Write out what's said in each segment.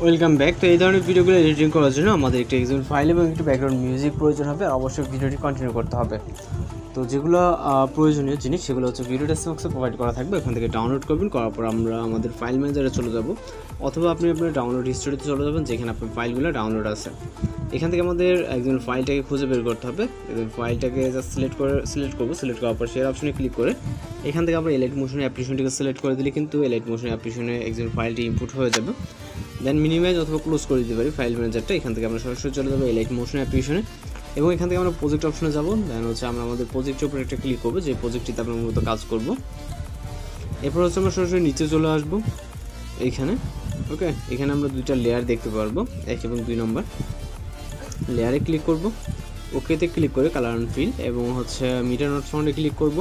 Welcome back. তো এই ধরনের ভিডিওগুলো এডিটিং করার জন্য আমাদের একটা এক্সাম্পল ফাইল এবং একটু ব্যাকগ্রাউন্ড মিউজিক প্রয়োজন হবে, আর অবশ্যই ভিডিওটি কন্টিনিউ করতে হবে। তো যেগুলো প্রয়োজনীয় জিনিস সেগুলো হচ্ছে ভিডিও ডেসক্রিপশনে প্রোভাইড করা থাকবে, এখান থেকে ডাউনলোড করবেন। করার পর আমরা আমাদের ফাইল ম্যানেজারে চলে যাব, অথবা আপনি আপনার ডাউনলোড হিস্টোরিতে চলে যাবেন যেখানে আপনার ফাইলগুলো ডাউনলোড আছে। এখান থেকে আমাদের একজন ফাইলটাকে খুঁজে বের করতে হবে। এবং ফাইলটাকে জাস্ট সিলেক্ট করবো। সিলেক্ট করার পর শেয়ার অপশনে ক্লিক করে এখান থেকে আমরা এলাইট মোশন অ্যাপ্লিকেশনটিকে সিলেক্ট করে দিলে কিন্তু এলাইট মোশন অ্যাপ্লিকেশনে একজন ফাইলটি ইনপুট হয়ে যাবে। দেন মিনিমাইজ অথবা ক্লোজ করে দিতে পারি ফাইল ম্যানেজারটা। এখান থেকে আমরা সরাসরি চলে যাবো এলাইট মোশন অ্যাপ্লিকেশনে, এবং এখান থেকে আমরা প্রজেক্ট অপশনে যাবো। দেন হচ্ছে আমরা আমাদের প্রজেক্টের উপর একটা ক্লিক করবো, যে প্রজেক্টটিতে আমরা মূলত কাজ করব। এরপর হচ্ছে আমরা সরাসরি নিচে চলে আসবো এইখানে। ওকে, এখানে আমরা দুইটা লেয়ার দেখতে পারবো, 1 এবং 2 নম্বর লেয়ারে ক্লিক করব। ওকেতে ক্লিক করে কালার অ্যান্ড ফিল, এবং হচ্ছে মিটার নট ফাউন্ডে ক্লিক করব।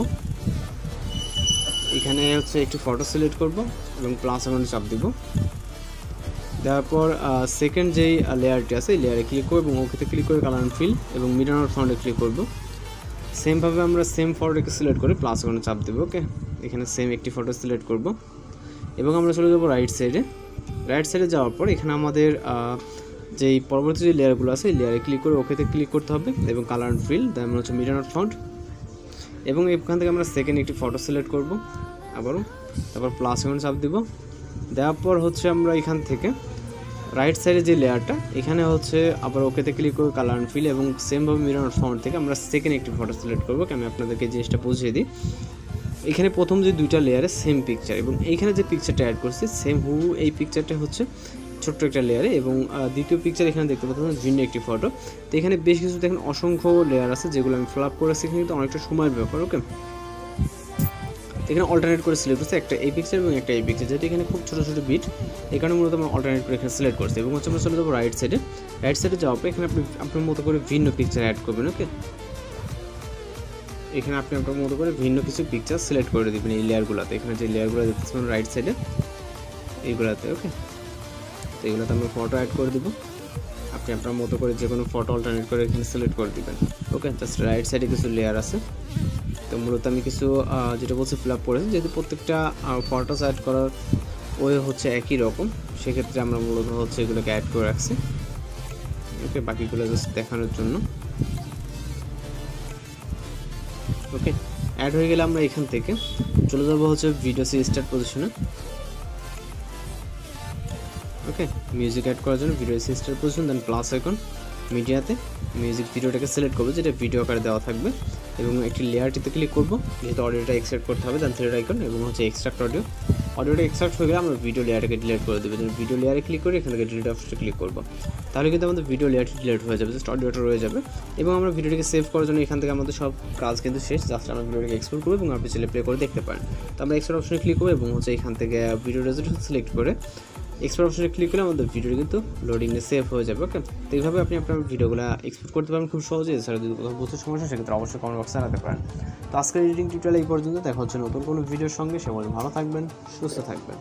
এখানে হচ্ছে একটু ফটো সিলেক্ট করব এবং প্লাস আইকনে চাপ দিব। দেওয়ার পর সেকেন্ড যেই লেয়ারটি আছে এই লেয়ারে ক্লিক করব এবং ওকেতে ক্লিক করে কালার অ্যান্ড ফিল এবং মিটার নট ফাউন্ডে ক্লিক করব। সেমভাবে আমরা সেম ফটোকে সিলেক্ট করে প্লাস আইকনে চাপ দেব। ওকে, এখানে সেম একটি ফটো সিলেক্ট করব এবং আমরা চলে যাব রাইট সাইডে। রাইট সাইডে যাওয়ার পর এখানে আমাদের যেই পরবর্তী যে লেয়ারগুলো আছে এই লেয়ারে ক্লিক করে ওকেতে ক্লিক করতে হবে এবং কালার অ্যান্ড ফিল, দেন হচ্ছে মিটার নট ফাউন্ড, এবং এখান থেকে আমরা সেকেন্ড একটি ফটো সিলেক্ট করব আবারও, তারপর প্লাস আইকনে চাপ দিব। দেওয়ার পর হচ্ছে আমরা এখান থেকে রাইট সাইডে যে লেয়ারটা এখানে হচ্ছে আবার ওকেতে ক্লিক করে কালার অ্যান্ড ফিল, এবং সেমভাবে মিটার নট ফাউন্ড থেকে আমরা সেকেন্ড একটি ফটো সিলেক্ট করবো। আমি আপনাদেরকে জিনিসটা বুঝিয়ে দিই। এখানে প্রথম যে দুইটা লেয়ারে সেম পিকচার, এবং এইখানে যে পিকচারটা অ্যাড করছি সেম এই পিকচারটা হচ্ছে ছোট্ট একটা লেয়ারে, এবং দ্বিতীয় পিকচার এখানে দেখতে পাচ্ছেন ভিন্ন একটি ফটো। তো এখানে বেশ কিছু দেখেন অসংখ্য লেয়ার আছে যেগুলো আমি ফিল আপ করেছি, এখানে কিন্তু অনেকটা সময়ের ব্যাপার। ওকে, এখানে অল্টারনেট করে সিলেক্ট করছি, একটা এই পিকচার এবং একটা এই পিকচার, যেহেতু এখানে খুব ছোটো ছোটো বিট এই কারণে মূলত আমরা অল্টারনেট করে এখানে সিলেক্ট করছি। এবং হচ্ছে আমরা চলে যাবো রাইট সাইডে। রাইট সাইডে যাওয়ার পর এখানে আপনি আপনার মতো করে ভিন্ন পিকচার অ্যাড করবেন। ওকে, এখানে আপনি আপনার মতো করে ভিন্ন কিছু পিকচার সিলেক্ট করে দেবেন এই লেয়ারগুলোতে। এখানে যে লেয়ারগুলো দেখতেছেন রাইট সাইডে এইগুলোতে। ওকে, তো এগুলোতে আমরা ফটো অ্যাড করে দেবো। আপনি আপনার মতো করে যে কোনো ফটো অল্টারনেট করে এখানে সিলেক্ট করে দেবেন। ওকে, জাস্ট রাইট সাইডে কিছু লেয়ার আছে, তো মূলত আমি কিছু যেটা বলছি ফিল আপ করেছি, যেহেতু প্রত্যেকটা ফটোস অ্যাড করার ওই হচ্ছে একই রকম, সেক্ষেত্রে আমরা মূলত হচ্ছে এগুলোকে অ্যাড করে রাখছি। ওকে, বাকিগুলো জাস্ট দেখানোর জন্য। ওকে, অ্যাড হয়ে গেলে আমরা এখান থেকে চলে যাবো হচ্ছে ভিডিও স্টার্ট পজিশনে। ওকে, মিউজিক অ্যাড করার জন্য ভিডিও স্টার্ট পজিশন, দেন প্লাস আইকন, মিডিয়াতে মিউজিক ভিডিওটাকে সিলেক্ট করবো যেটা ভিডিও আকারে দেওয়া থাকবে, এবং একটি লেয়ারটিতে ক্লিক করবো, যেহেতু অডিওটা এক্সট্রাক্ট করতে হবে। দেন থ্রেড আইকন এবং হচ্ছে এক্সট্রাক্ট অডিও। অডিওটা এক্সট্রাক্ট হয়ে গেলে আমরা ভিডিও লেয়ারটাকে ডিলিট করে দেবো। ভিডিও লেয়ারে ক্লিক করে এখান থেকে ডিলিট অপশনে ক্লিক করবো, তাহলে কিন্তু আমাদের ভিডিও লেয়ারটি ডিলিট হয়ে যাবে, জাস্ট অডিওটা রয়ে যাবে। এবং আমরা ভিডিওটিকে সেভ করার জন্য এখান থেকে আমাদের সব কাজ কিন্তু শেষ, জাস্ট আমরা ভিডিওটাকে এক্সপোর্ট করবো এবং আপনি চাইলে প্লে করে দেখতে পারেন। তো আমরা এক্সপোর্ট অপশনে ক্লিক করবো এবং হচ্ছে এখান থেকে ভিডিও রেজলিউশন সিলেক্ট করে এক্সপোর্ট অপশনে ক্লিক করলে আমাদের ভিডিওটি কিন্তু লোডিংয়ে সেভ হয়ে যাবে। ওকে, তো এইভাবে আপনি আপনার ভিডিওগুলো এক্সপোর্ট করতে পারেন খুব সহজে। এছাড়া যদি কোথাও বুঝতে সমস্যা সেক্ষেত্রে অবশ্যই কমেন্ট বক্সে জানাতে পারেন। তো আজকের এডিটিং টিউটোরিয়াল এই পর্যন্ত, দেখা হচ্ছে নতুন কোনো ভিডিওর সঙ্গে। সে ভালো থাকবেন, সুস্থ থাকবেন।